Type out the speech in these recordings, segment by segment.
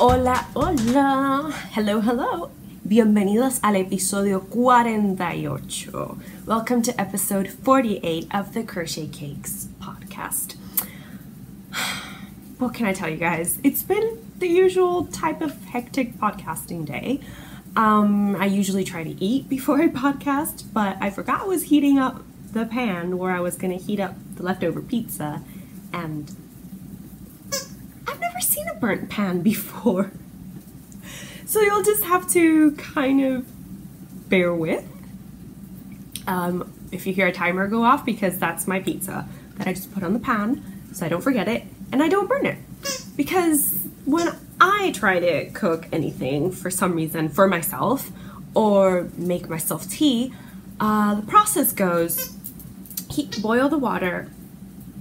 Hola, hola. Hello, hello. Bienvenidos al episodio 48. Welcome to episode 48 of the Crochetcakes podcast. What can I tell you guys? It's been the usual type of hectic podcasting day. I usually try to eat before I podcast, but I forgot I was heating up the pan where I was going to heat up the leftover pizza, and I've never seen a burnt pan before. So you'll just have to kind of bear with if you hear a timer go off, because that's my pizza that I just put on the pan so I don't forget it and I don't burn it. Because when I try to cook anything for some reason for myself or make myself tea, the process goes: boil the water,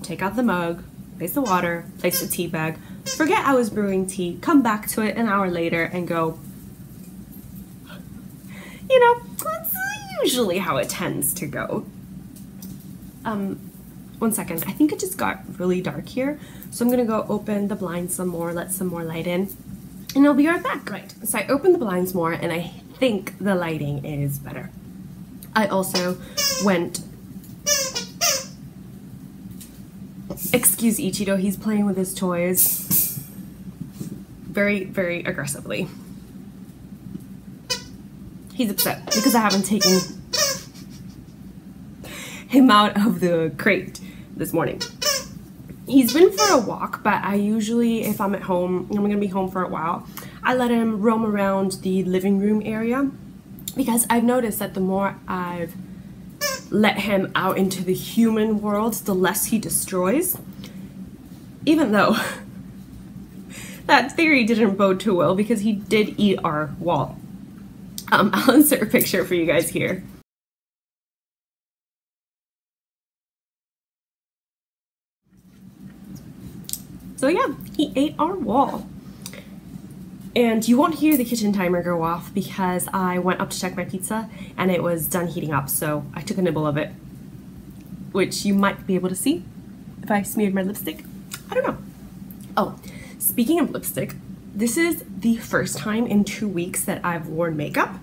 take out the mug, place the water, place the tea bag, forget I was brewing tea, come back to it an hour later and go, you know, that's usually how it tends to go. One second, I think it just got really dark here, so I'm gonna go open the blinds some more, let some more light in, and I'll be right back. Right, so I opened the blinds more and I think the lighting is better. I also went, excuse Ichido, he's playing with his toys very, very aggressively. He's upset because I haven't taken him out of the crate this morning. He's been for a walk, but I usually, if I'm at home, I'm gonna be home for a while, I let him roam around the living room area, because I've noticed that the more I've let him out into the human world, the less he destroys. Even though that theory didn't bode too well, because he did eat our wall. I'll insert a picture for you guys here. So yeah, he ate our wall. And you won't hear the kitchen timer go off because I went up to check my pizza and it was done heating up, so I took a nibble of it, which you might be able to see if I smeared my lipstick. I don't know. Oh, speaking of lipstick, this is the first time in 2 weeks that I've worn makeup,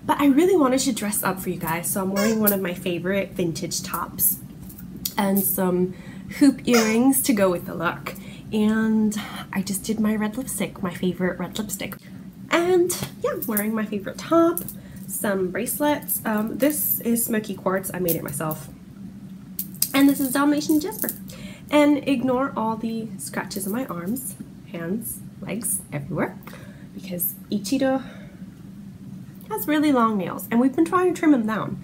but I really wanted to dress up for you guys, so I'm wearing one of my favorite vintage tops and some hoop earrings to go with the look. And I just did my red lipstick, my favorite red lipstick. And yeah, I'm wearing my favorite top, some bracelets. This is Smoky Quartz, I made it myself. And this is Dalmatian Jasper. And ignore all the scratches on my arms, hands, legs, everywhere, because Ichido has really long nails and we've been trying to trim him down.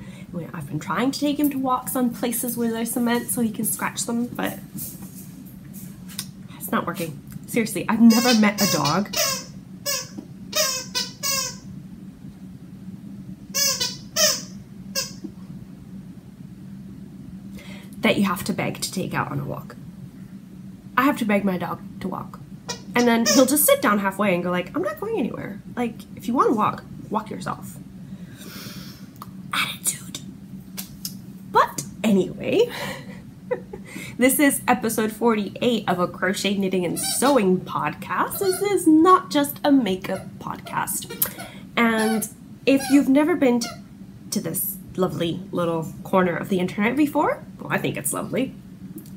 I've been trying to take him to walks on places where there's cement so he can scratch them, but it's not working. Seriously, I've never met a dog that you have to beg to take out on a walk. I have to beg my dog to walk. And then he'll just sit down halfway and go like, I'm not going anywhere. Like, if you want to walk, walk yourself. Attitude. But anyway, this is episode 48 of a crochet, knitting, and sewing podcast. This is not just a makeup podcast. And if you've never been to this lovely little corner of the internet before, well, I think it's lovely,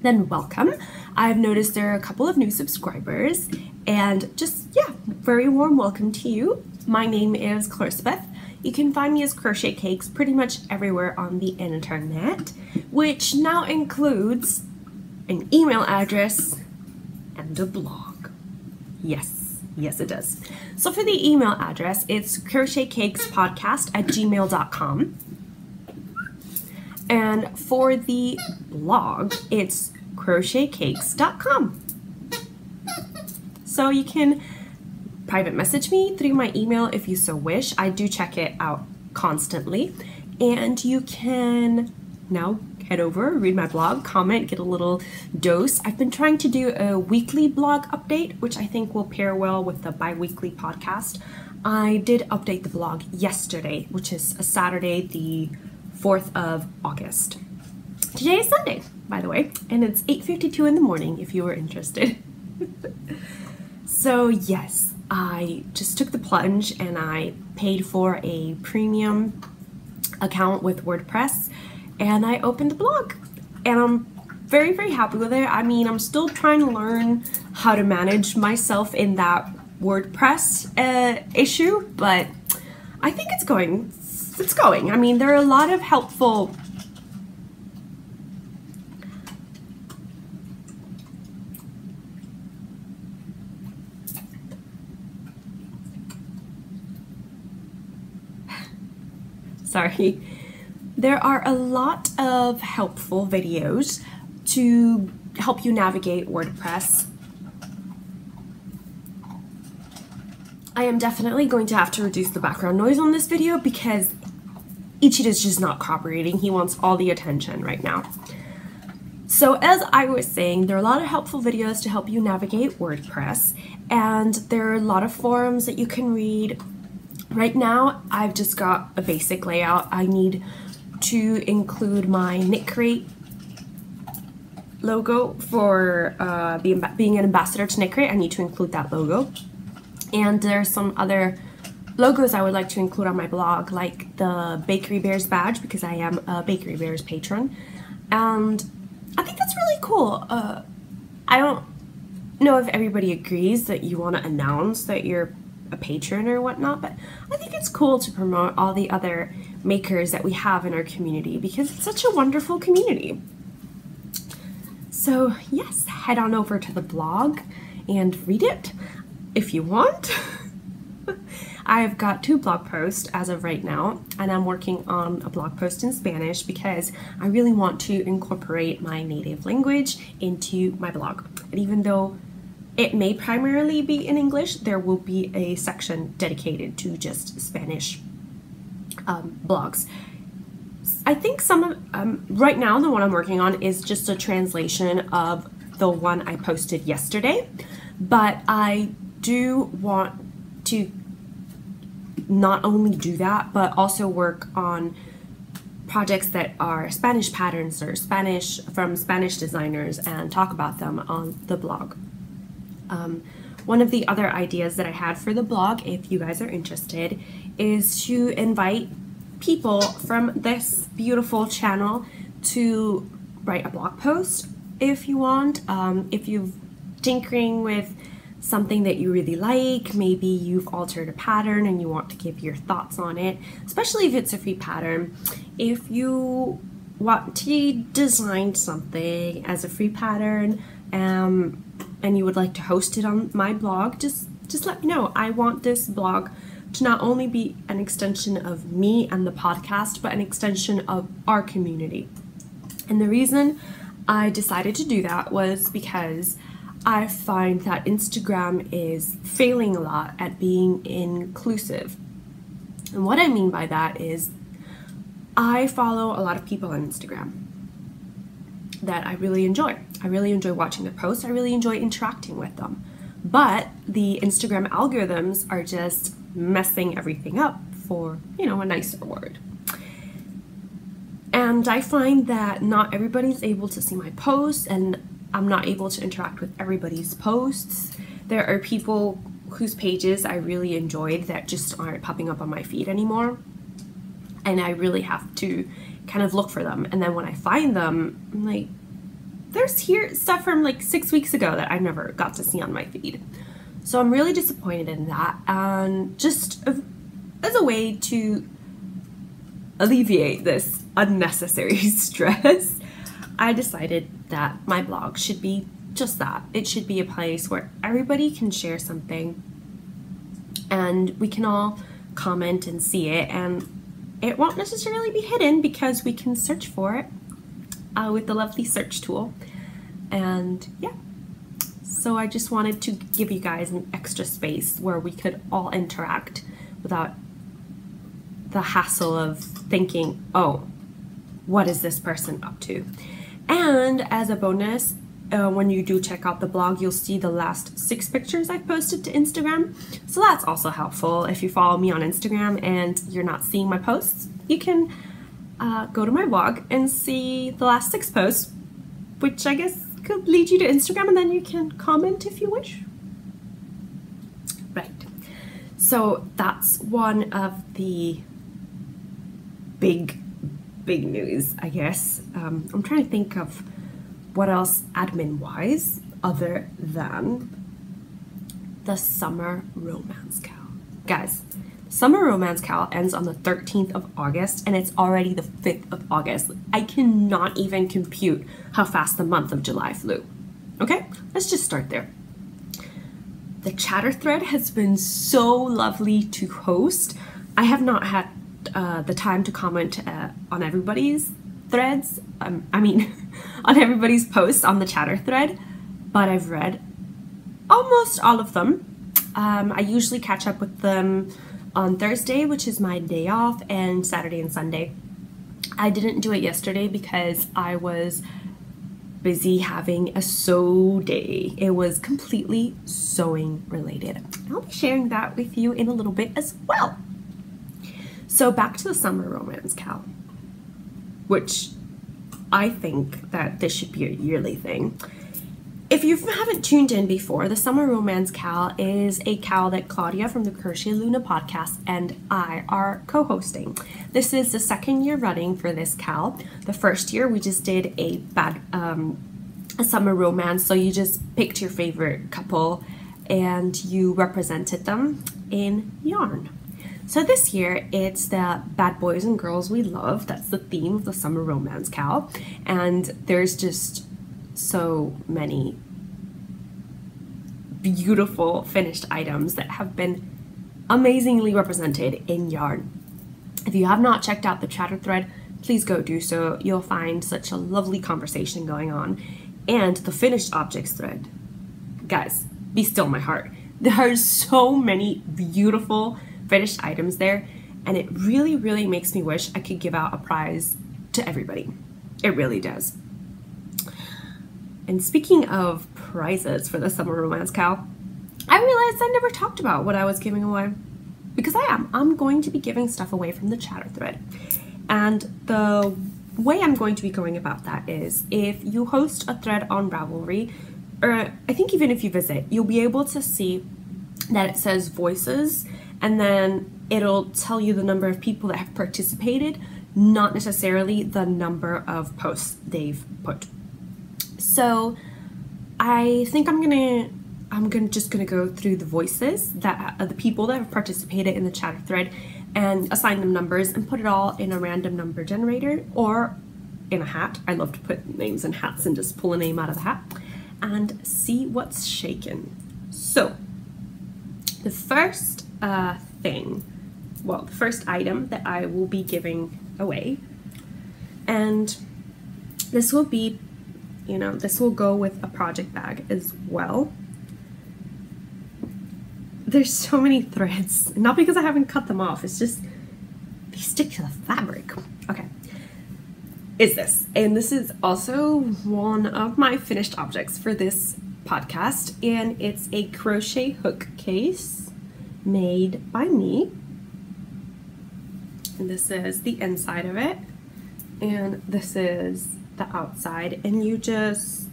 then welcome. I've noticed there are a couple of new subscribers, and just, yeah, very warm welcome to you. My name is Clarissa. You can find me as Crochetcakes pretty much everywhere on the internet, which now includes an email address and a blog. Yes, yes it does. So for the email address, it's crochetcakespodcast@gmail.com. And for the blog, it's crochetcakes.com. So you can private message me through my email if you so wish. I do check it out constantly. And you can now head over, read my blog, comment, get a little dose. I've been trying to do a weekly blog update, which I think will pair well with the bi-weekly podcast. I did update the blog yesterday, which is a Saturday, the 4th of August. Today is Sunday, by the way, and it's 8:52 in the morning if you were interested. So yes, I just took the plunge and I paid for a premium account with WordPress, and I opened a blog, and I'm very, very happy with it. I mean, I'm still trying to learn how to manage myself in that WordPress issue, but I think it's going. I mean, there are a lot of helpful sorry. There are a lot of helpful videos to help you navigate WordPress. I am definitely going to have to reduce the background noise on this video because Ichida's just not cooperating. He wants all the attention right now. So as I was saying, there are a lot of helpful videos to help you navigate WordPress, and there are a lot of forums that you can read. Right now, I've just got a basic layout. I need to include my Knit Crate logo for being an ambassador to Knit Crate. I need to include that logo. And there's some other logos I would like to include on my blog, like the Bakery Bears badge, because I am a Bakery Bears patron. And I think that's really cool. I don't know if everybody agrees that you want to announce that you're a patron or whatnot, but I think it's cool to promote all the other makers that we have in our community because it's such a wonderful community. So yes, head on over to the blog and read it if you want. I've got 2 blog posts as of right now, and I'm working on a blog post in Spanish because I really want to incorporate my native language into my blog. And even though it may primarily be in English, there will be a section dedicated to just Spanish blogs. I think some of, right now the one I'm working on is just a translation of the one I posted yesterday, but I do want to not only do that, but also work on projects that are Spanish patterns or Spanish from Spanish designers and talk about them on the blog. One of the other ideas that I had for the blog, if you guys are interested, is to invite people from this beautiful channel to write a blog post if you want. If you're tinkering with something that you really like, maybe you've altered a pattern and you want to give your thoughts on it, especially if it's a free pattern. If you want to design something as a free pattern, and you would like to host it on my blog, just let me know. I want this blog to not only be an extension of me and the podcast, but an extension of our community. And the reason I decided to do that was because I find that Instagram is failing a lot at being inclusive. And what I mean by that is I follow a lot of people on Instagram that I really enjoy. I really enjoy watching their posts. I really enjoy interacting with them. But the Instagram algorithms are just messing everything up, for, you know, a nicer word. And I find that not everybody's able to see my posts, and I'm not able to interact with everybody's posts. There are people whose pages I really enjoyed that just aren't popping up on my feed anymore. And I really have to kind of look for them. And then when I find them, I'm like, there's here stuff from like 6 weeks ago that I never got to see on my feed. So I'm really disappointed in that. And just as a way to alleviate this unnecessary stress, I decided that my blog should be just that. It should be a place where everybody can share something and we can all comment and see it, and it won't necessarily be hidden because we can search for it with the lovely search tool. And yeah, so I just wanted to give you guys an extra space where we could all interact without the hassle of thinking, oh, what is this person up to? And as a bonus, when you do check out the blog, you'll see the last 6 pictures I've posted to Instagram. So that's also helpful. If you follow me on Instagram and you're not seeing my posts, you can go to my blog and see the last 6 posts, which I guess could lead you to Instagram, and then you can comment if you wish. Right. So that's one of the big news, I guess. I'm trying to think of what else admin-wise other than the Summer Romance Cal. Guys, Summer Romance Cal ends on the 13th of August and it's already the 5th of August. I cannot even compute how fast the month of July flew. Okay, let's just start there. The chatter thread has been so lovely to host. I have not had the time to comment on everybody's threads, on everybody's posts on the chatter thread, but I've read almost all of them. I usually catch up with them on Thursday, which is my day off, and Saturday and Sunday. I didn't do it yesterday because I was busy having a sew day. It was completely sewing related. I'll be sharing that with you in a little bit as well. So back to the Summer Romance Cal, which I think that this should be a yearly thing. If you haven't tuned in before, the Summer Romance Cal is a cal that Claudia from the Crochet Luna podcast and I are co-hosting. This is the second year running for this cal. The first year we just did a summer romance, so you just picked your favorite couple and you represented them in yarn. So this year it's the bad boys and girls we love. That's the theme of the Summer Romance Cal, and there's just so many beautiful finished items that have been amazingly represented in yarn. If you have not checked out the chatter thread, please go do so. You'll find such a lovely conversation going on. And the finished objects thread. Guys, be still my heart. There are so many beautiful finished items there, and it really, really makes me wish I could give out a prize to everybody. It really does. And speaking of prizes for the Summer Romance Cal, I realized I never talked about what I was giving away, because I'm going to be giving stuff away from the chatter thread. And the way I'm going to be going about that is, if you host a thread on Ravelry, or I think even if you visit, you'll be able to see that it says voices, and then it'll tell you the number of people that have participated, not necessarily the number of posts they've put. So I think I'm just gonna go through the voices that the people that have participated in the chatter thread and assign them numbers and put it all in a random number generator or in a hat. I love to put names in hats and just pull a name out of the hat and see what's shaken. So the first the first item that I will be giving away, and this will be, this will go with a project bag as well. There's so many threads, not because I haven't cut them off, it's just they stick to the fabric. Okay, is this, and this is also one of my finished objects for this podcast, and it's a crochet hook case made by me, and this is the inside of it, and this is the outside, and you just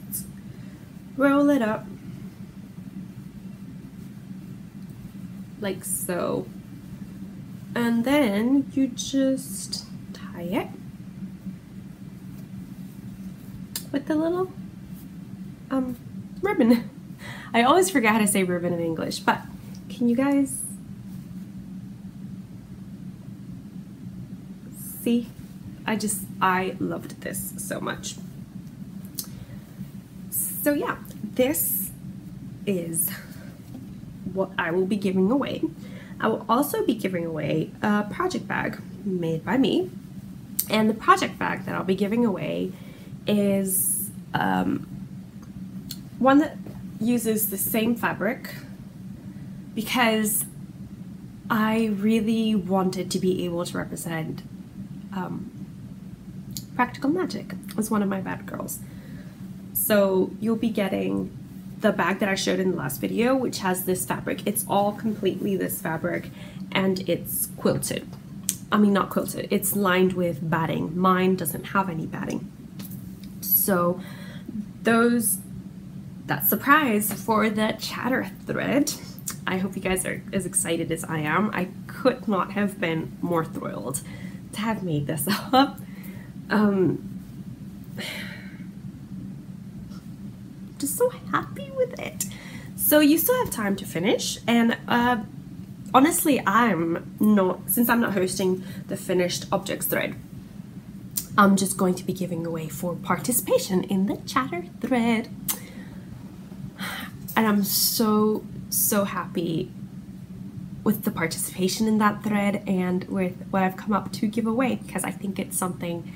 roll it up like so, and then you just tie it with the little ribbon. I always forget how to say ribbon in English, but can you guys see? I loved this so much. So yeah, this is what I will be giving away. I will also be giving away a project bag made by me, and the project bag that I'll be giving away is one that uses the same fabric, because I really wanted to be able to represent Practical Magic as one of my bad girls. So you'll be getting the bag that I showed in the last video, which has this fabric. It's all completely this fabric, and it's quilted. I mean, not quilted, it's lined with batting. Mine doesn't have any batting. So that's the prize for the chatter thread. I hope you guys are as excited as I am. I could not have been more thrilled to have made this up. Just so happy with it. So you still have time to finish, and honestly, since I'm not hosting the finished objects thread, I'm just going to be giving away for participation in the chatter thread. And I'm so happy with the participation in that thread and with what I've come up to give away, because I think it's something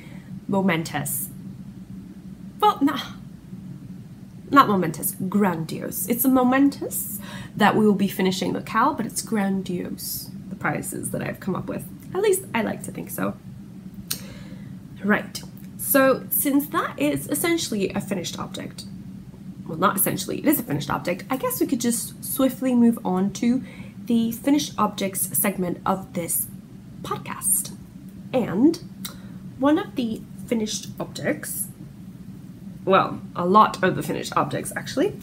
momentous. Well, not momentous, grandiose. It's a momentous that we will be finishing the cow, but it's grandiose, the prizes that I've come up with. At least I like to think so. Right, so since that is essentially a finished object, well, not essentially, it is a finished object, I guess we could just swiftly move on to the finished objects segment of this podcast. And one of the finished objects, well, a lot of the finished objects actually,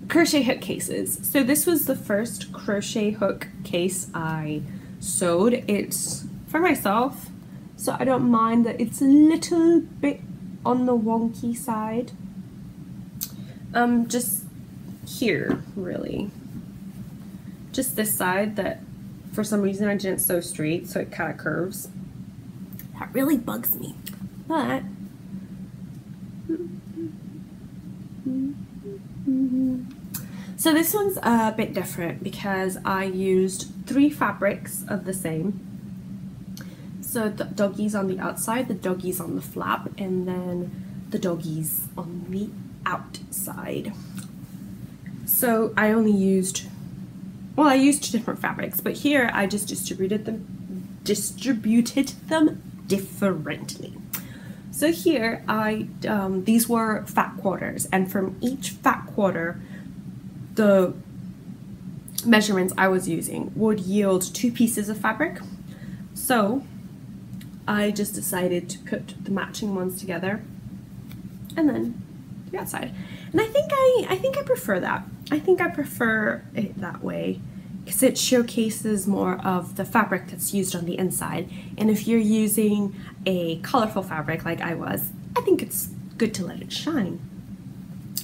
crochet hook cases. So this was the first crochet hook case I sewed. It's for myself, so I don't mind that it's a little bit on the wonky side. Just here, really. Just this side that for some reason I didn't sew straight, so it kind of curves. That really bugs me, but so this one's a bit different because I used 3 fabrics of the same. So the doggies on the outside, the doggies on the flap, and then the doggies on the outside. So I only used, well, I used 2 different fabrics, but here I just distributed them differently. So here these were fat quarters, and from each fat quarter, the measurements I was using would yield 2 pieces of fabric. So I just decided to put the matching ones together and then the outside. And I think I prefer that. I think I prefer it that way because it showcases more of the fabric that's used on the inside. And if you're using a colorful fabric like I was, I think it's good to let it shine.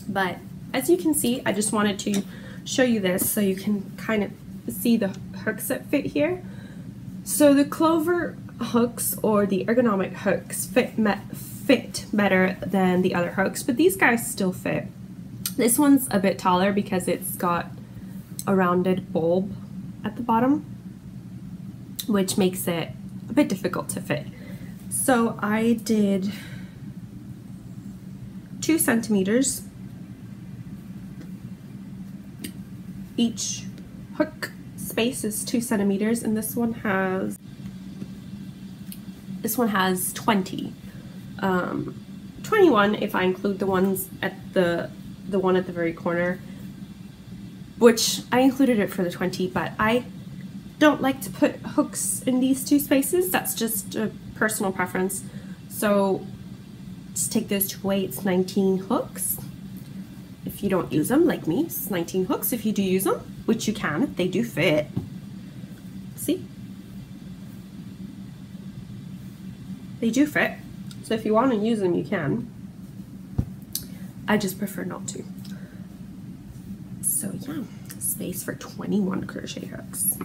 But as you can see, I just wanted to show you this so you can kind of see the hooks that fit here. So the clover hooks or the ergonomic hooks fit better than the other hooks, but these guys still fit. This one's a bit taller because it's got a rounded bulb at the bottom, which makes it a bit difficult to fit. So I did 2 centimeters. Each hook space is 2 centimeters, and this one has 20. 21 if I include the ones at the one at the very corner, which I included it for the 20, but I don't like to put hooks in these 2 spaces. That's just a personal preference. So just take those 2 away. It's 19 hooks. If you don't use them, like me, it's 19 hooks. If you do use them, which you can, they do fit. See? They do fit. So if you want to use them, you can. I just prefer not to. So yeah, space for 21 crochet hooks.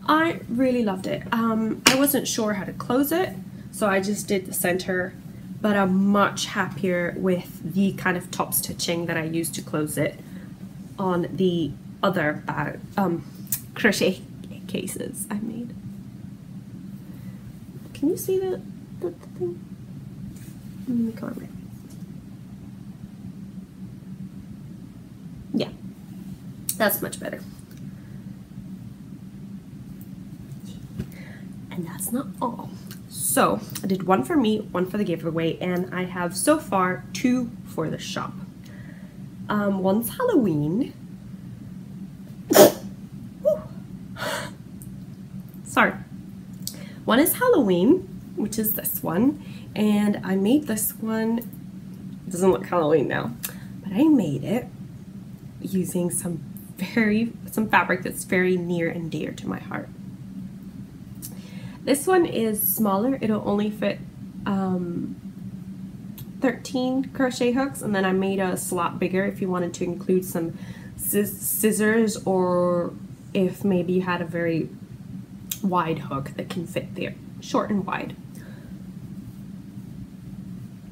I really loved it. I wasn't sure how to close it, so I just did the center, but I'm much happier with the kind of top stitching that I used to close it on the other crochet cases I made. Can you see the thing? Let me come over. Yeah, that's much better. And that's not all. So I did 1 for me, 1 for the giveaway, and I have so far 2 for the shop. One's Halloween. Sorry. One is Halloween, which is this one, and I made this one. It doesn't look Halloween now, but I made it using some some fabric that's very near and dear to my heart. This one is smaller. It'll only fit 13 crochet hooks, and then I made a slot bigger if you wanted to include some scissors, or if maybe you had a very wide hook that can fit there, short and wide.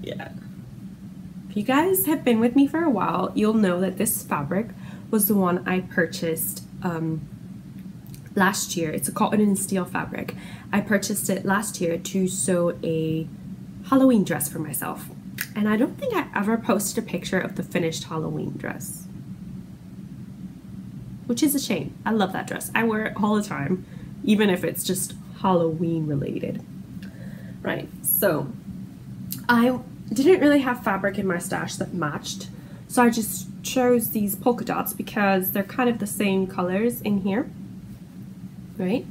Yeah. If you guys have been with me for a while, you'll know that this fabric was the one I purchased last year. It's a cotton and steel fabric. I purchased it last year to sew a Halloween dress for myself. And I don't think I ever posted a picture of the finished Halloween dress, which is a shame. I love that dress. I wear it all the time, even if it's just Halloween related. Right, so I didn't really have fabric in my stash that matched, so I just chose these polka dots because they're kind of the same colors in here, right?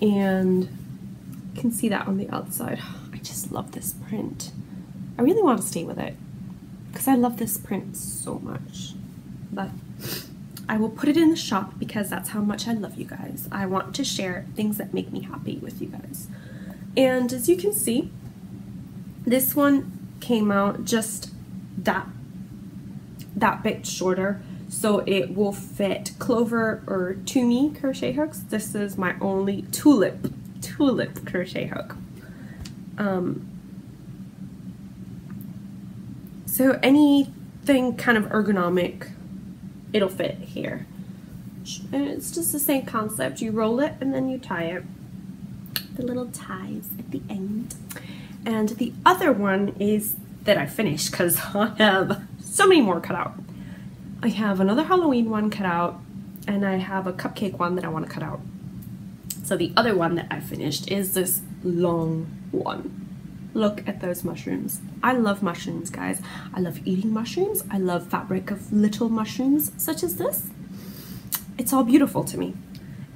And you can see that on the outside. I just love this print. I really want to stay with it because I love this print so much, but I will put it in the shop because that's how much I love you guys. I want to share things that make me happy with you guys. And as you can see, this one came out just that bit shorter, so it will fit Clover or Toomey crochet hooks. This is my only tulip crochet hook. So anything kind of ergonomic, it'll fit here. And it's just the same concept. You roll it and then you tie it. The little ties at the end. And the other one is that I finished because I have so many more cut out. I have another Halloween one cut out, and I have a cupcake one that I want to cut out. So the other one that I finished is this long one. Look at those mushrooms. I love mushrooms, guys. I love eating mushrooms. I love fabric of little mushrooms such as this. It's all beautiful to me.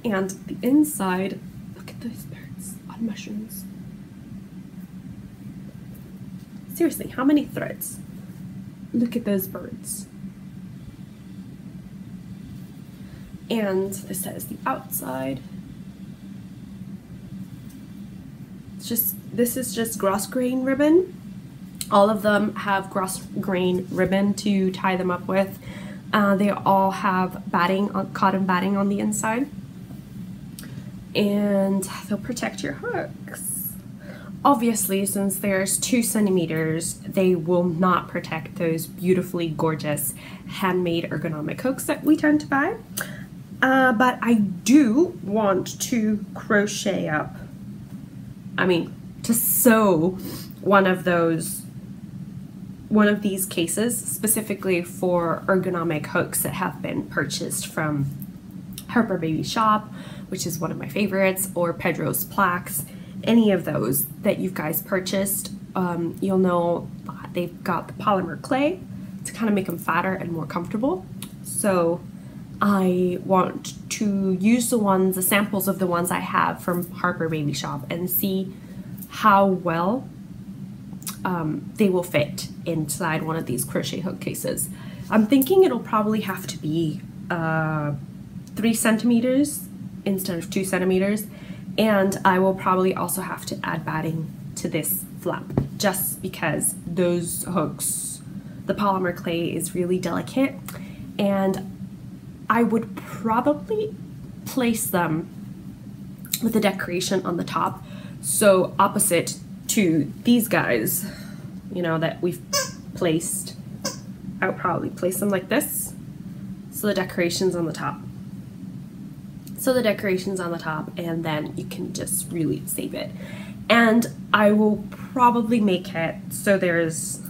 And the inside, look at those birds on mushrooms. Seriously, how many threads? Look at those birds. And this is the outside. This is just grosgrain ribbon. All of them have grosgrain ribbon to tie them up with. They all have batting, cotton batting on the inside, and they'll protect your hooks. Obviously, since there's 2 centimeters, they will not protect those beautifully gorgeous handmade ergonomic hooks that we tend to buy. But I do want to crochet up, to sew one of these cases specifically for ergonomic hooks that have been purchased from Harper Baby Shop, which is one of my favorites, or Pedro's Plaques. Any of those that you guys purchased, you'll know they've got the polymer clay to kind of make them fatter and more comfortable. So I want to use the samples of the ones I have from Harper Baby Shop and see how well they will fit inside one of these crochet hook cases. I'm thinking it'll probably have to be 3 centimeters instead of 2 centimeters, and I will probably also have to add batting to this flap just because those hooks, the polymer clay is really delicate, and I would probably place them with a decoration on the top, so opposite to these guys, that we've placed. I would probably place them like this, so the decoration's on the top. And then you can just really save it. And I will probably make it so there's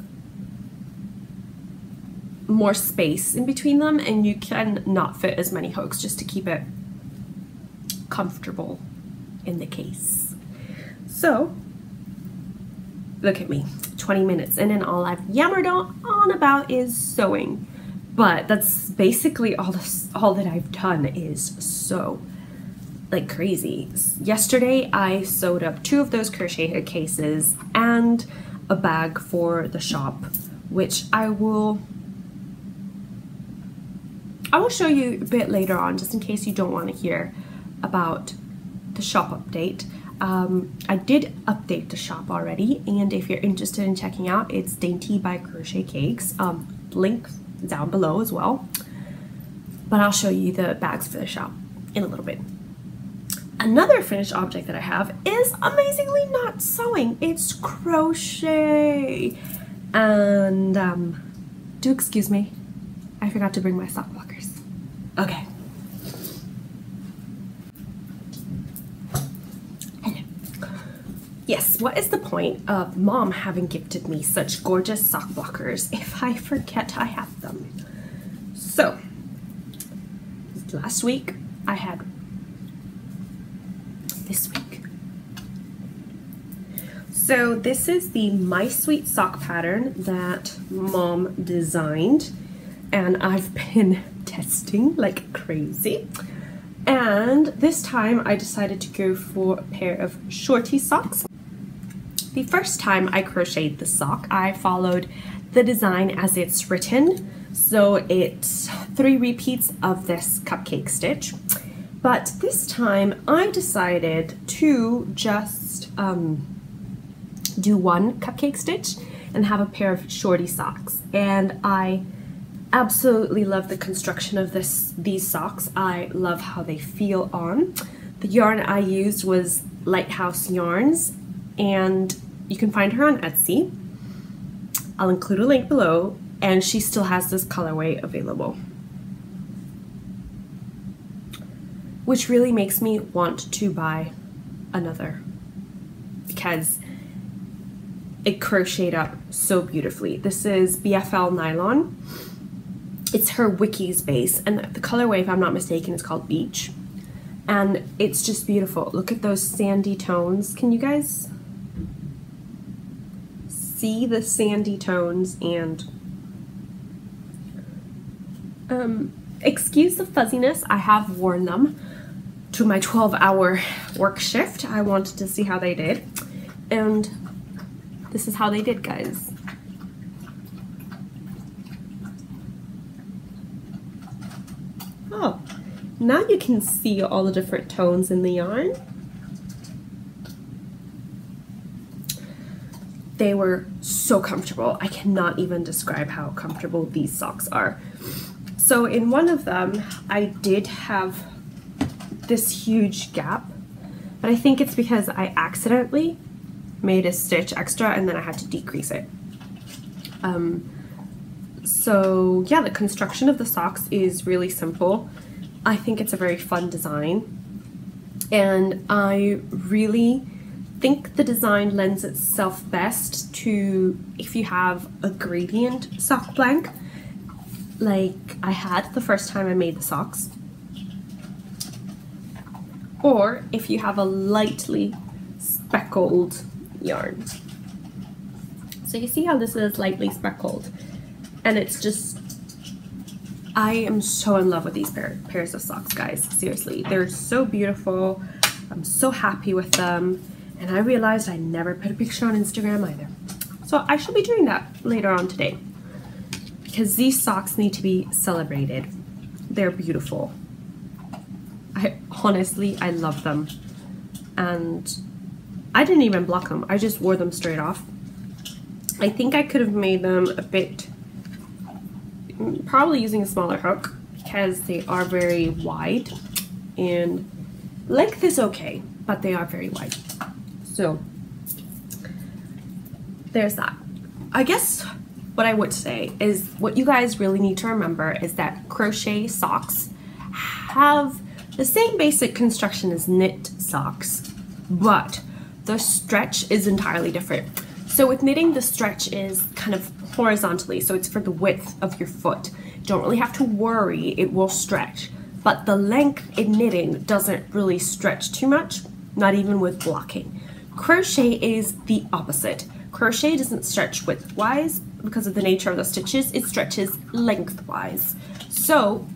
more space in between them, and you can not fit as many hooks just to keep it comfortable in the case. So look at me, 20 minutes in, and all I've yammered on about is sewing. But that's basically all that I've done is sew like crazy. Yesterday I sewed up 2 of those crochet hook cases and a bag for the shop, which I'll I will show you a bit later on, just in case you don't want to hear about the shop update. I did update the shop already, and if you're interested in checking out, it's Dainty by Crochetcakes. Link down below as well. But I'll show you the bags for the shop in a little bit. Another finished object that I have is amazingly not sewing. It's crochet. And do excuse me, I forgot to bring my sock blockers. Okay. Yes, what is the point of mom having gifted me such gorgeous sock blockers if I forget I have them? So, last week I had this week. So this is the My Sweet sock pattern that mom designed, and I've been testing like crazy. And this time I decided to go for a pair of shorty socks. The first time I crocheted the sock, I followed the design as it's written. So it's 3 repeats of this cupcake stitch. But this time I decided to just do one cupcake stitch and have a pair of shorty socks. And I absolutely love the construction of these socks. I love how they feel on. The yarn I used was Lighthouse Yarns, and you can find her on Etsy. I'll include a link below, and she still has this colorway available, which really makes me want to buy another because it crocheted up so beautifully. This is BFL nylon. It's her Wikis base, and the colorway, if I'm not mistaken, is called Beach, and it's just beautiful. Look at those sandy tones. Can you guys see the sandy tones? And excuse the fuzziness, I have worn them to my 12-hour work shift. I wanted to see how they did, and this is how they did, guys. Oh, now you can see all the different tones in the yarn. They were so comfortable. I cannot even describe how comfortable these socks are. So in one of them, I did have this huge gap, but I think it's because I accidentally made a stitch extra and then I had to decrease it. So yeah, the construction of the socks is really simple. I think it's a very fun design, and I really think the design lends itself best to if you have a gradient sock blank like I had the first time I made the socks, or if you have a lightly speckled yarn. So you see how this is lightly speckled, and it's just, I am so in love with these pairs of socks, guys. Seriously, they're so beautiful. I'm so happy with them. And I realized I never put a picture on Instagram either. So I shall be doing that later on today, because these socks need to be celebrated. They're beautiful. Honestly, I love them. And I didn't even block them. I just wore them straight off. I think I could have made them a bit, probably using a smaller hook, because they are very wide, and length is okay, but they are very wide. So there's that. I guess what I would say is what you guys really need to remember is that crochet socks have the same basic construction as knit socks, but the stretch is entirely different. So with knitting, the stretch is kind of horizontally, so it's for the width of your foot. You don't really have to worry, it will stretch. But the length in knitting doesn't really stretch too much, not even with blocking. Crochet is the opposite. Crochet doesn't stretch widthwise because of the nature of the stitches, it stretches lengthwise. So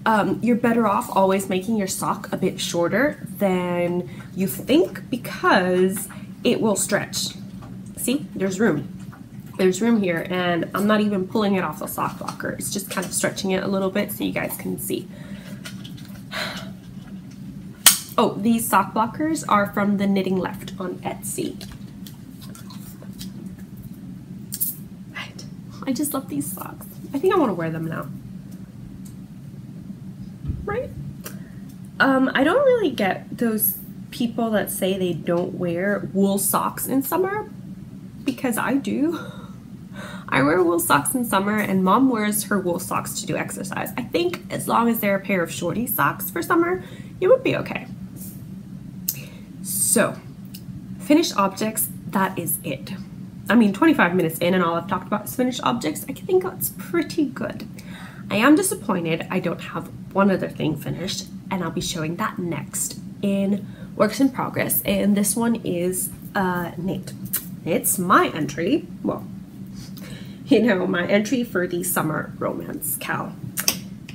you're better off always making your sock a bit shorter than you think, because it will stretch. See, there's room. There's room here, and I'm not even pulling it off the sock blocker. It's just kind of stretching it a little bit so you guys can see. Oh, these sock blockers are from the Knitting Left on Etsy. Right. I just love these socks. I think I want to wear them now. Right? I don't really get those people that say they don't wear wool socks in summer, because I do. I wear wool socks in summer, and Mom wears her wool socks to do exercise. I think as long as they're a pair of shorty socks for summer, it would be okay. So, finished objects, that is it. I mean, 25 minutes in and all I've talked about is finished objects. I think that's pretty good. I am disappointed I don't have one other thing finished, and I'll be showing that next in Works in Progress, and this one is knit. It's my entry, well, you know, my entry for the Summer Romance Cow.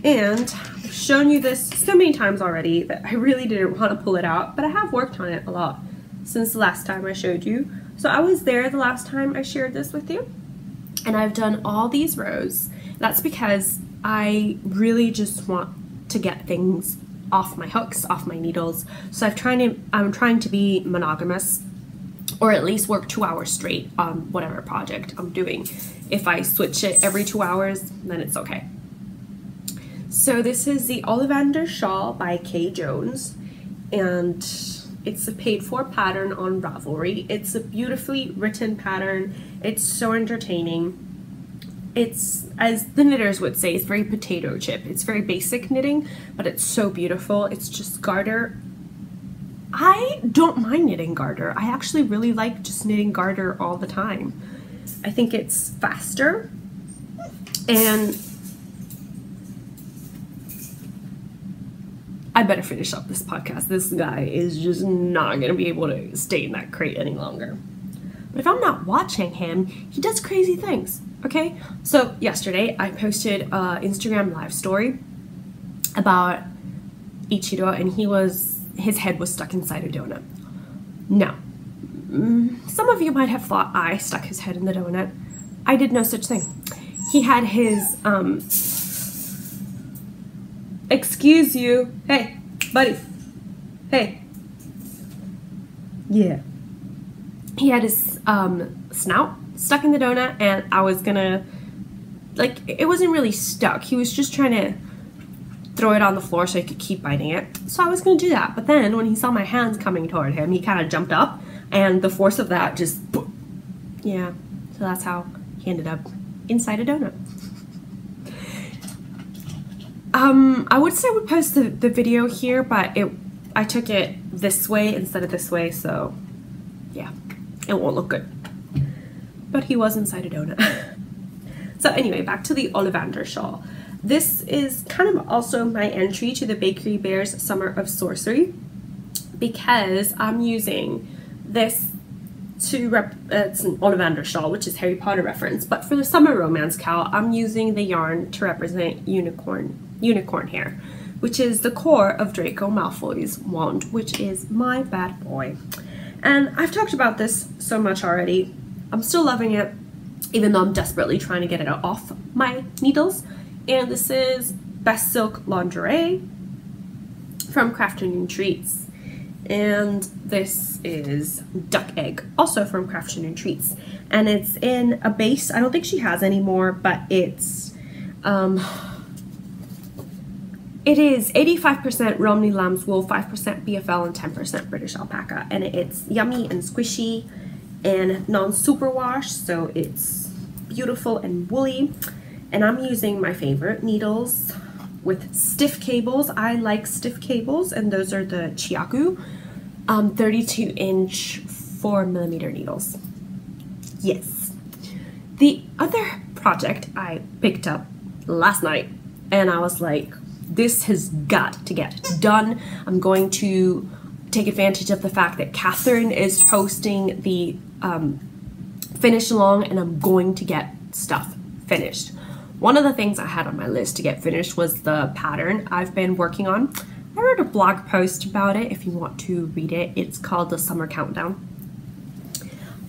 And I've shown you this so many times already that I really didn't want to pull it out, but I have worked on it a lot since the last time I showed you. So I was there the last time I shared this with you, and I've done all these rows. That's because I really just want to get things off my hooks, off my needles. So I'm trying to be monogamous, or at least work 2 hours straight on whatever project I'm doing. If I switch it every 2 hours, then it's okay. So this is the Ollivander Shawl by Kay Jones, and it's a paid-for pattern on Ravelry. It's a beautifully written pattern. It's so entertaining. It's, as the knitters would say, it's very potato chip. It's very basic knitting, but it's so beautiful. It's just garter. I don't mind knitting garter. I actually really like just knitting garter all the time. I think it's faster, and I better finish up this podcast. This guy is just not gonna be able to stay in that crate any longer. But if I'm not watching him, he does crazy things, okay? So yesterday I posted an Instagram live story about Ichiro, and his head was stuck inside a donut. Now, some of you might have thought I stuck his head in the donut. I did no such thing. He had his, excuse you, hey, buddy, hey, yeah. He had his snout stuck in the donut, and I was gonna, like, it wasn't really stuck. He was just trying to throw it on the floor so he could keep biting it. So I was gonna do that, but then when he saw my hands coming toward him, he kind of jumped up, and the force of that just, yeah. So that's how he ended up inside a donut. I would say I would post the video here, but I took it this way instead of this way, so yeah, it won't look good. But he was inside a donut. So anyway, back to the Ollivander shawl. This is kind of also my entry to the Bakery Bears Summer of Sorcery, because I'm using this to it's an Ollivander shawl, which is Harry Potter reference, but for the Summer Romance Cow, I'm using the yarn to represent unicorn hair, which is the core of Draco Malfoy's wand, which is my bad boy. And I've talked about this so much already. I'm still loving it, even though I'm desperately trying to get it off my needles. And this is Best Silk Lingerie from Crafty Treats. And this is Duck Egg, also from Crafty Treats. And it's in a base, I don't think she has anymore, but it's, it is 85% Romney lamb's wool, 5% BFL, and 10% British alpaca. And it's yummy and squishy and non-superwash, so it's beautiful and woolly. And I'm using my favorite needles with stiff cables. I like stiff cables, and those are the Chiaku 32-inch 4mm needles. Yes. The other project I picked up last night, and I was like, this has got to get done. I'm going to take advantage of the fact that Catherine is hosting the finish along, and I'm going to get stuff finished. One of the things I had on my list to get finished was the pattern I've been working on. I wrote a blog post about it if you want to read it. It's called The Summer Countdown.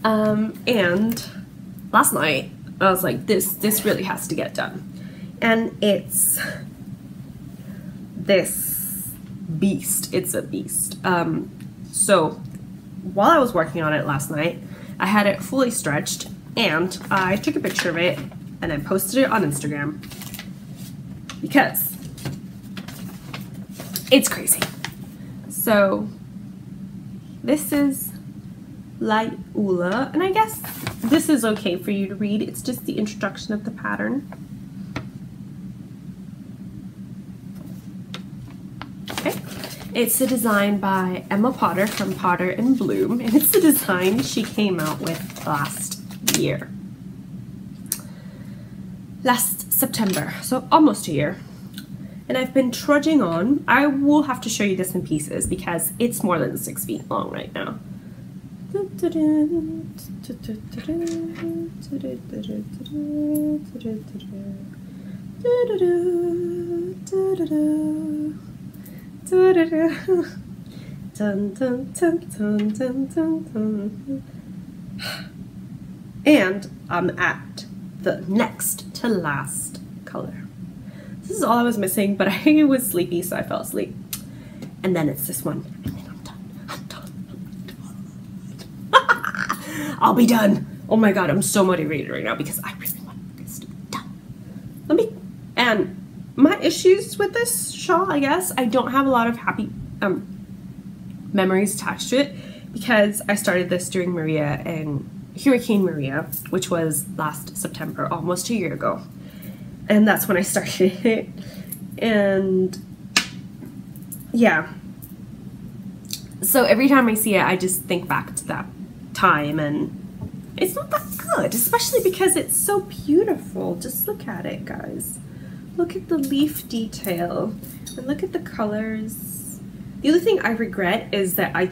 And last night I was like, this really has to get done. And it's this beast. It's a beast. So while I was working on it last night, I had it fully stretched, and I took a picture of it and I posted it on Instagram because it's crazy. So this is Light Hula, and I guess this is okay for you to read. It's just the introduction of the pattern. Okay, it's a design by Emma Potter from Potter and Bloom, and it's the design she came out with last year. Last September, so almost a year. And I've been trudging on. I will have to show you this in pieces because it's more than 6 feet long right now. And I'm at the next to last color. This is all I was missing, but I was sleepy, so I fell asleep. And then it's this one, and then I'm done. I'm done. I'll be done. Oh my god, I'm so motivated right now because I really want this to be done. And my issues with this shawl, I guess, I don't have a lot of happy memories attached to it because I started this during Maria and Hurricane Maria, which was last September, almost a year ago. And that's when I started it. And yeah. So every time I see it, I just think back to that time, and it's not that good, especially because it's so beautiful. Just look at it, guys. Look at the leaf detail and look at the colors. The other thing I regret is that I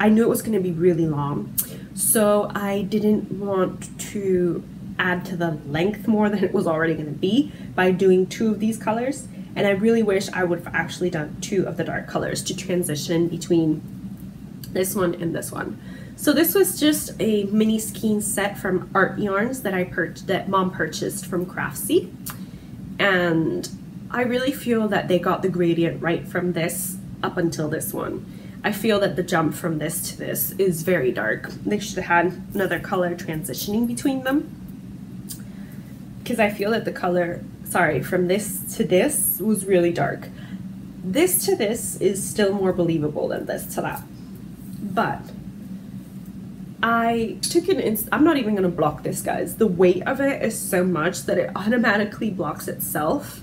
knew it was going to be really long, so I didn't want to add to the length more than it was already going to be by doing 2 of these colors, and I really wish I would have actually done 2 of the dark colors to transition between this one and this one. So this was just a mini skein set from Art Yarns that Mom purchased from Crafty, and I really feel that they got the gradient right from this up until this one. I feel that the jump from this to this is very dark. They should have had another color transitioning between them, because I feel that the color, from this to this was really dark. This to this is still more believable than this to that. But I took I'm not even gonna block this, guys. The weight of it is so much that it automatically blocks itself.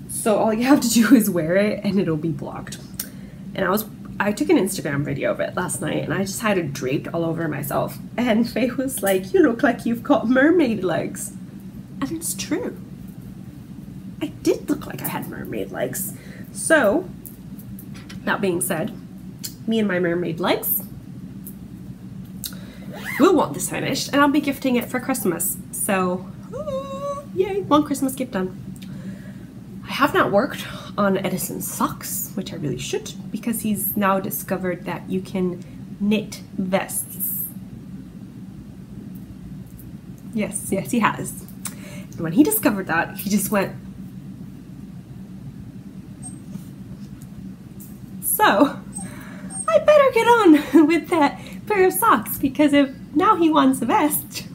So all you have to do is wear it and it'll be blocked. And I took an Instagram video of it last night and I just had it draped all over myself. And Faye was like, "You look like you've got mermaid legs." And it's true. I did look like I had mermaid legs. So, that being said, me and my mermaid legs will want this finished, and I'll be gifting it for Christmas. So, yay, 1 Christmas gift done. I have not worked on Edison's socks, which I really should, because he's now discovered that you can knit vests. Yes, he has. And when he discovered that, he just went, so I better get on with that pair of socks, because if now he wants a vest,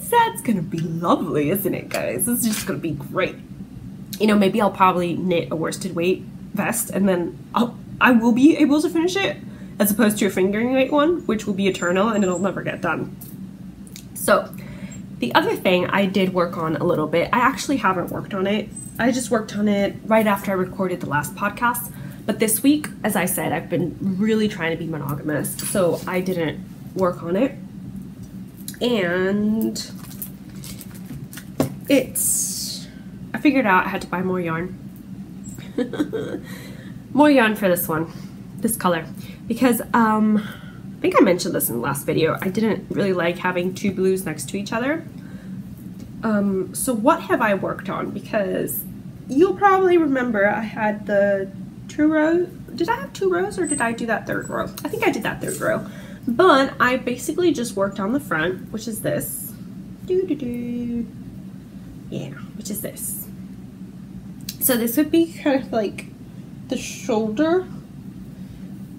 that's gonna be lovely, isn't it, guys? It's just gonna be great. You know, maybe I'll probably knit a worsted weight vest, and then I will be able to finish it, as opposed to a fingering weight one, which will be eternal and it'll never get done. So the other thing I did work on a little bit, I actually haven't worked on it. I just worked on it right after I recorded the last podcast. But this week, as I said, I've been really trying to be monogamous, so I didn't work on it. And I figured out I had to buy more yarn. More yarn for this one, this color. Because, I think I mentioned this in the last video, I didn't really like having 2 blues next to each other. So what have I worked on? Because you'll probably remember I had the 2 rows. Did I have 2 rows or did I do that 3rd row? I think I did that 3rd row. But I basically just worked on the front, which is this. Yeah, which is this. So this would be kind of like the shoulder,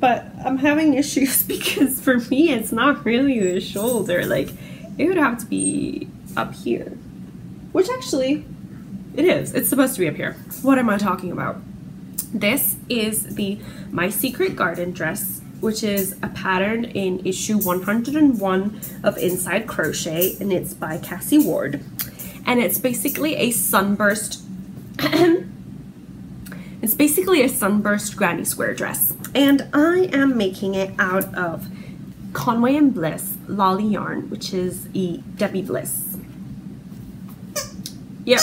but I'm having issues because for me it's not really the shoulder. Like, it would have to be up here, which actually it is. It's supposed to be up here. What am I talking about? This is the My Secret Garden dress, which is a pattern in issue 101 of Inside Crochet, and it's by Cassie Ward. And it's basically a sunburst it's basically a sunburst granny square dress. And I am making it out of Conway and Bliss Lolly yarn, which is a Debbie Bliss. Yep,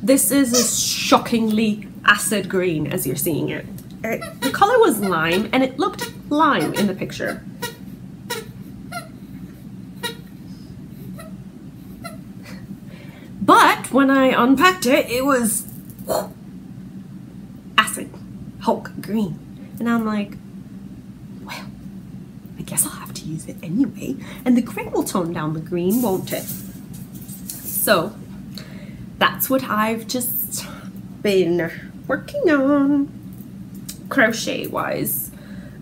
this is a shockingly acid green as you're seeing it. The color was lime, and it looked lime in the picture. But when I unpacked it, it was acid, Hulk green. And I'm like, well, I guess I'll have to use it anyway. And the gray will tone down the green, won't it? So that's what I've just been working on crochet-wise.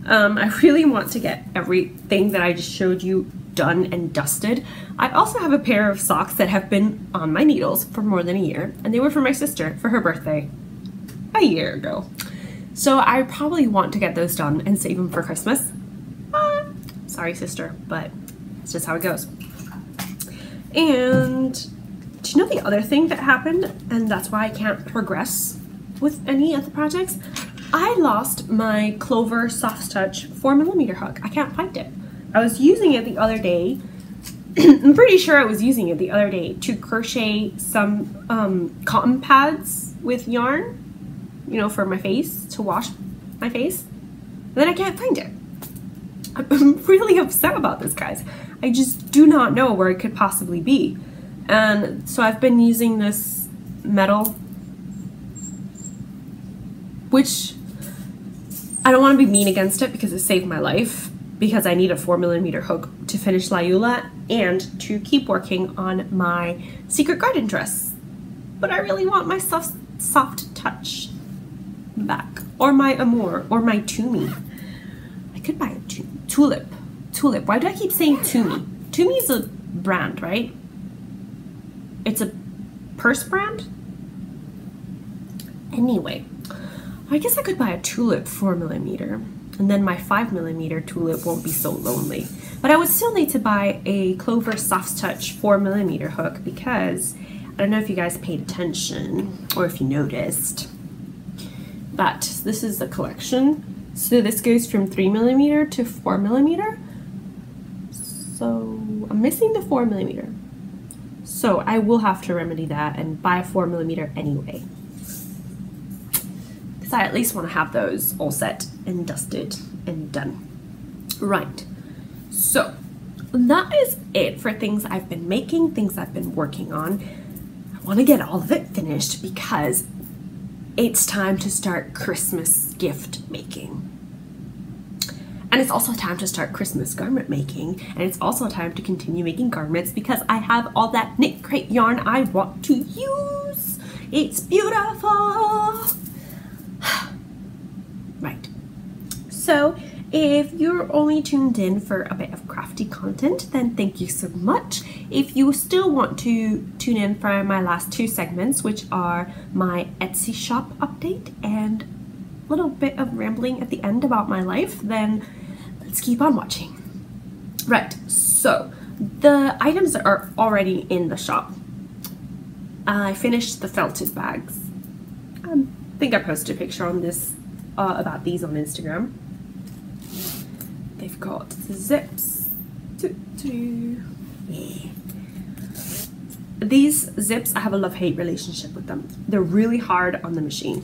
I really want to get everything that I just showed you done and dusted. I also have a pair of socks that have been on my needles for more than a year, and they were for my sister for her birthday a year ago. So I probably want to get those done and save them for Christmas. Sorry, sister, but it's just how it goes. And do you know the other thing that happened, and that's why I can't progress with any of the projects? I lost my Clover Soft Touch 4mm hook. I can't find it. I was using it the other day. I'm pretty sure I was using it the other day to crochet some cotton pads with yarn, you know, for my face, to wash my face. And then I can't find it. I'm really upset about this, guys. I just do not know where it could possibly be. And so I've been using this metal, which I don't want to be mean against it because it saved my life, because I need a 4mm hook to finish Layula and to keep working on my Secret Garden dress. But I really want my soft touch back, or my Amour, or my Toomey. I could buy a Tulip. Why do I keep saying Toomey? Toomey is a brand, right? It's a purse brand? Anyway, I guess I could buy a Tulip 4mm, and then my 5mm Tulip won't be so lonely. But I would still need to buy a Clover Soft Touch 4mm hook, because I don't know if you guys paid attention or if you noticed, but this is the collection. So this goes from 3mm to 4mm. So I'm missing the 4mm. So I will have to remedy that and buy a 4mm anyway, because I at least want to have those all set and dusted and done. Right, so that is it for things I've been making, things I've been working on. I want to get all of it finished because it's time to start Christmas gift making. And it's also time to start Christmas garment making, and it's also time to continue making garments because I have all that knit crate yarn I want to use. It's beautiful. Right. So if you're only tuned in for a bit of crafty content, then thank you so much. If you still want to tune in for my last two segments, which are my Etsy shop update and a little bit of rambling at the end about my life, then let's keep on watching. Right, so the items are already in the shop. I finished the felted bags. I think I posted a picture on this about these on Instagram. They've got the zips. Yeah. These zips, I have a love-hate relationship with them. They're really hard on the machine.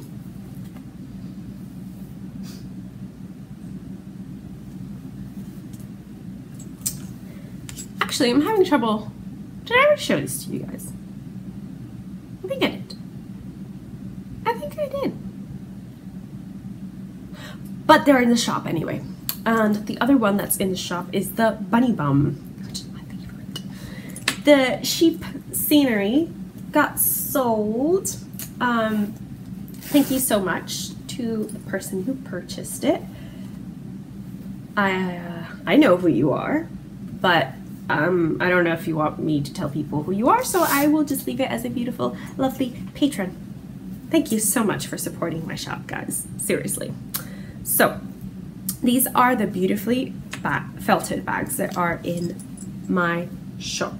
Actually, I'm having trouble. Did I ever show this to you guys? I think I did. I think I did. But they're in the shop anyway. And the other one that's in the shop is the Bunny Bum, which is my favorite. The sheep scenery got sold Thank you so much to the person who purchased it. I know who you are, but I don't know if you want me to tell people who you are, so I will just leave it as a beautiful, lovely patron. Thank you so much for supporting my shop, guys. Seriously. So, these are the beautifully felted bags that are in my shop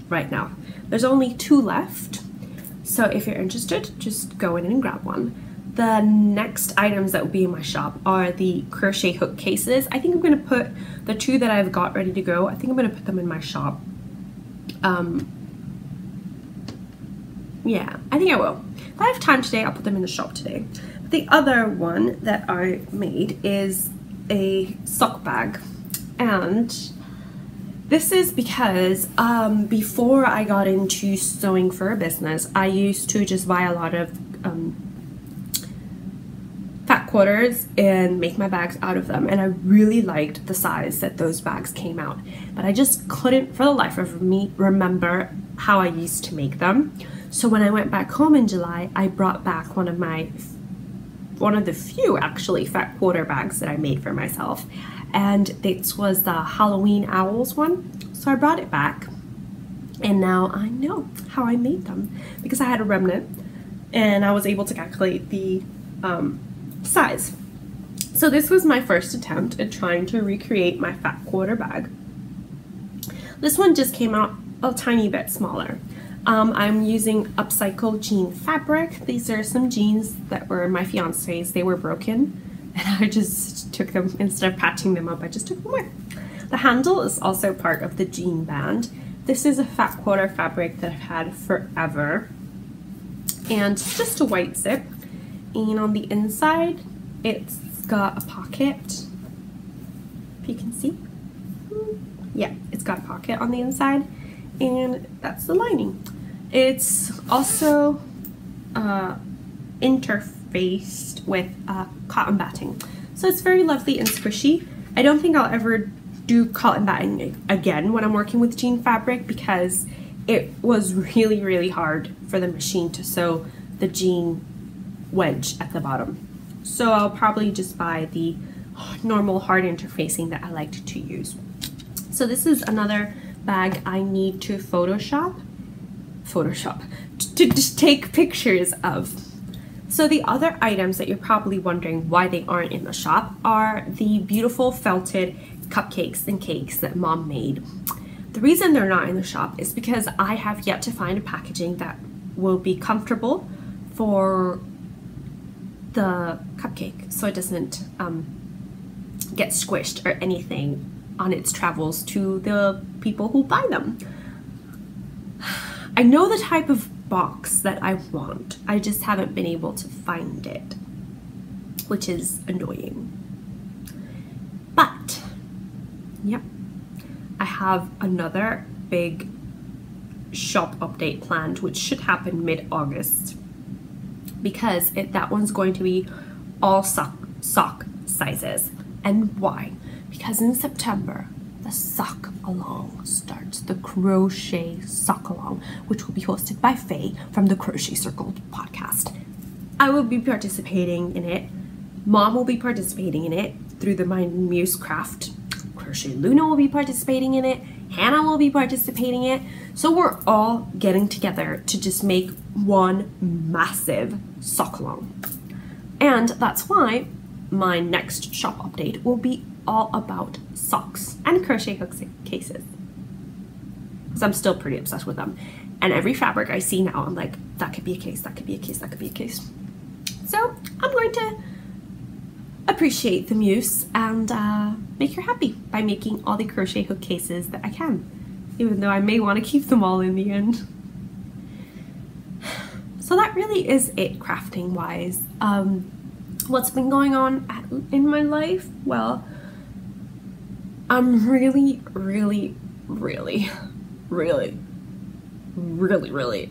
right now. There's only 2 left, so if you're interested, just go in and grab one. The next items that will be in my shop are the crochet hook cases. I think I'm going to put the 2 that I've got ready to go. I think I'm going to put them in my shop. Yeah, I think I will. If I have time today, I'll put them in the shop today. But the other one that I made is a sock bag, and this is because before I got into sewing for a business, I used to just buy a lot of fat quarters and make my bags out of them, and I really liked the size that those bags came out, but I just couldn't for the life of me remember how I used to make them. So when I went back home in July, I brought back one of the few actually fat quarter bags that I made for myself, and this was the Halloween owls one. So I brought it back, and now I know how I made them because I had a remnant and I was able to calculate the size. So this was my first attempt at trying to recreate my fat quarter bag. This one just came out a tiny bit smaller. I'm using upcycled jean fabric. These are some jeans that were my fiance's. They were broken, and I just took them, instead of patching them up, I just took them away. The handle is also part of the jean band. This is a fat quarter fabric that I've had forever, and it's just a white zip. And on the inside, it's got a pocket, if you can see. Yeah, it's got a pocket on the inside, and that's the lining. It's also interfaced with cotton batting, so it's very lovely and squishy. I don't think I'll ever do cotton batting again when I'm working with jean fabric because it was really hard for the machine to sew the jean wedge at the bottom. So I'll probably just buy the normal hard interfacing that I liked to use. So this is another bag I need to to just take pictures of. So the other items that you're probably wondering why they aren't in the shop are the beautiful felted cupcakes and cakes that Mom made. The reason they're not in the shop is because I have yet to find a packaging that will be comfortable for the cupcake so it doesn't get squished or anything on its travels to the people who buy them. I know the type of box that I want, I just haven't been able to find it, which is annoying. But yep, I have another big shop update planned, which should happen mid-August, because that one's going to be all sock sizes. And why? Because in September, the sock along starts, the Crochet Sock Along, which will be hosted by Faye from the Crochet Circle podcast. I will be participating in it. Mom will be participating in it through the My Muse Craft. Crochet Luna will be participating in it. Hannah will be participating in it. So we're all getting together to just make one massive sock along. And that's why my next shop update will be all about socks and crochet hook cases, because I'm still pretty obsessed with them, and every fabric I see now I'm like, that could be a case, that could be a case, that could be a case. So I'm going to appreciate the muse and make her happy by making all the crochet hook cases that I can, even though I may want to keep them all in the end. So that really is it crafting wise. What's been going on in my life? Well, I'm really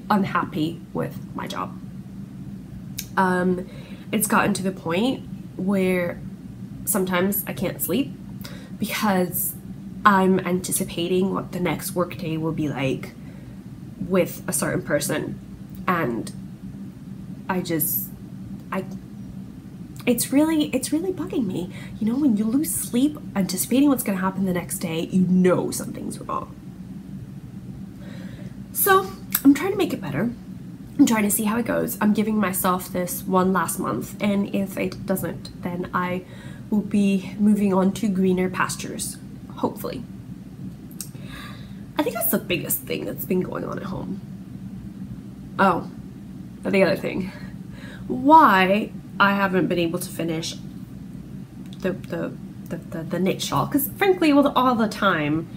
unhappy with my job. It's gotten to the point where sometimes I can't sleep because I'm anticipating what the next workday will be like with a certain person, and it's really bugging me. You know, when you lose sleep anticipating what's gonna happen the next day, you know something's wrong. So I'm trying to make it better. I'm trying to see how it goes. I'm giving myself this one last month, and if it doesn't, then I will be moving on to greener pastures, hopefully. I think that's the biggest thing that's been going on at home. Oh, the other thing. Why I haven't been able to finish the knit shawl, because frankly, with all the time,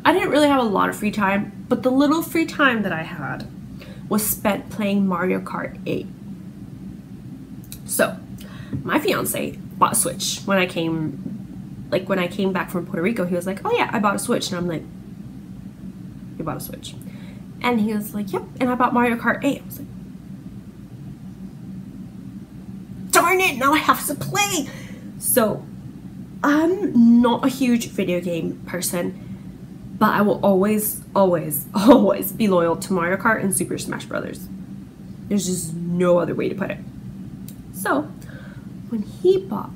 I didn't really have a lot of free time, but the little free time that I had was spent playing Mario Kart 8. So, my fiance bought a Switch when I came back from Puerto Rico. He was like, oh yeah, I bought a Switch. And I'm like, you bought a Switch? And he was like, yep, and I bought Mario Kart 8. I was like, darn it, now I have to play. So, I'm not a huge video game person, but I will always, always, always be loyal to Mario Kart and Super Smash Brothers. There's just no other way to put it. So, when he bought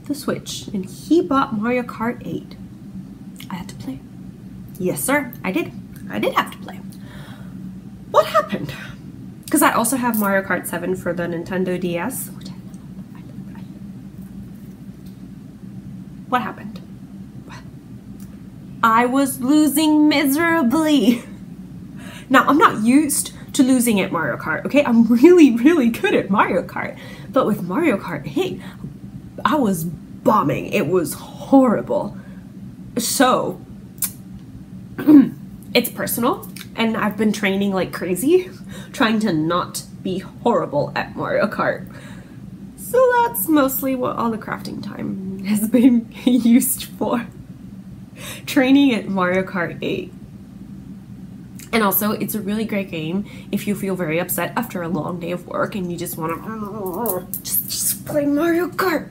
the Switch and he bought Mario Kart 8, I had to play. Yes, sir, I did. I did have to play. What happened? Because I also have Mario Kart 7 for the Nintendo DS, which I love. What happened? I was losing miserably. Now, I'm not used to losing at Mario Kart, okay? I'm really, really good at Mario Kart. But with Mario Kart 8, I was bombing. It was horrible. So, it's personal, and I've been training like crazy, trying to not be horrible at Mario Kart. So that's mostly what all the crafting time has been used for. Training at Mario Kart 8. And also, it's a really great game if you feel very upset after a long day of work and you just want to just play Mario Kart.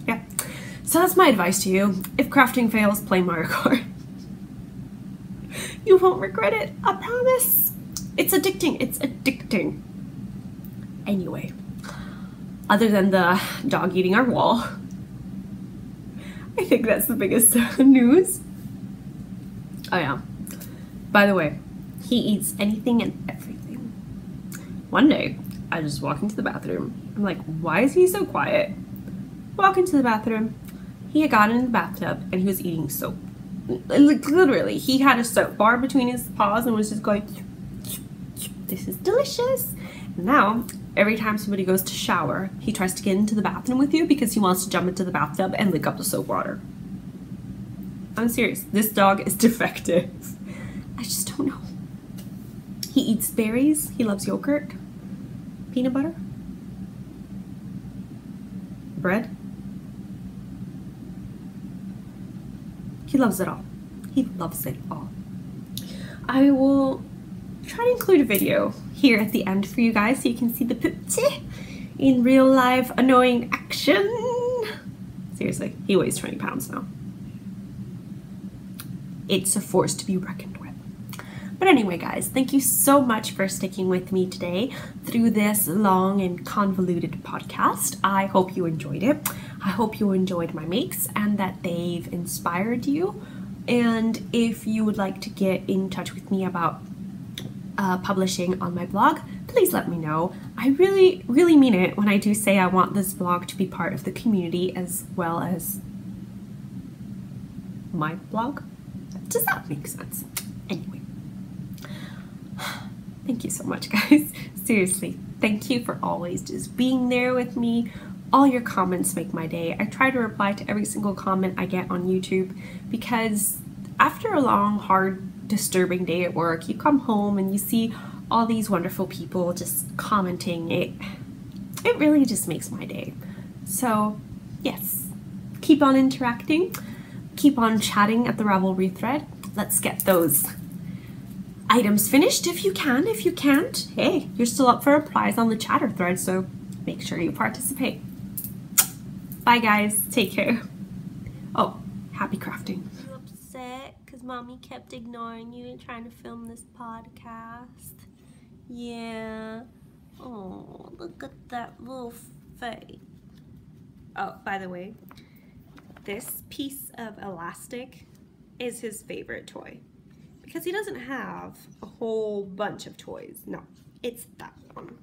Yeah. So that's my advice to you. If crafting fails, play Mario Kart. You won't regret it, I promise. It's addicting. It's addicting. Anyway, other than the dog eating our wall, I think that's the biggest news. Oh yeah. By the way, he eats anything and everything. One day, I just walk into the bathroom. I'm like, why is he so quiet? Walk into the bathroom. He had gotten in the bathtub and he was eating soap. Literally, he had a soap bar between his paws and was just going, this is delicious. Now, every time somebody goes to shower, he tries to get into the bathroom with you because he wants to jump into the bathtub and lick up the soap water. I'm serious. This dog is defective. I just don't know. He eats berries. He loves yogurt, peanut butter, bread. He loves it all. He loves it all. I will try to include a video here at the end for you guys so you can see the poopsie in real life annoying action. Seriously, he weighs 20 pounds now. It's a force to be reckoned with. But anyway, guys, thank you so much for sticking with me today through this long and convoluted podcast. I hope you enjoyed it. I hope you enjoyed my makes and that they've inspired you. And if you would like to get in touch with me about publishing on my blog, please let me know. I really, really mean it when I do say I want this blog to be part of the community as well as my blog. Does that make sense? Anyway, thank you so much, guys. Seriously, thank you for always just being there with me. All your comments make my day. I try to reply to every single comment I get on YouTube because after a long, hard, disturbing day at work, you come home and you see all these wonderful people just commenting. It really just makes my day. So, yes, keep on interacting. Keep on chatting at the Ravelry thread. Let's get those items finished if you can. If you can't, hey, you're still up for a prize on the chatter thread, so make sure you participate. Bye guys, take care. Oh, happy crafting. You upset because mommy kept ignoring you and trying to film this podcast? Yeah. Oh. Look at that little face. Oh, by the way, this piece of elastic is his favorite toy because he doesn't have a whole bunch of toys. No, it's that one.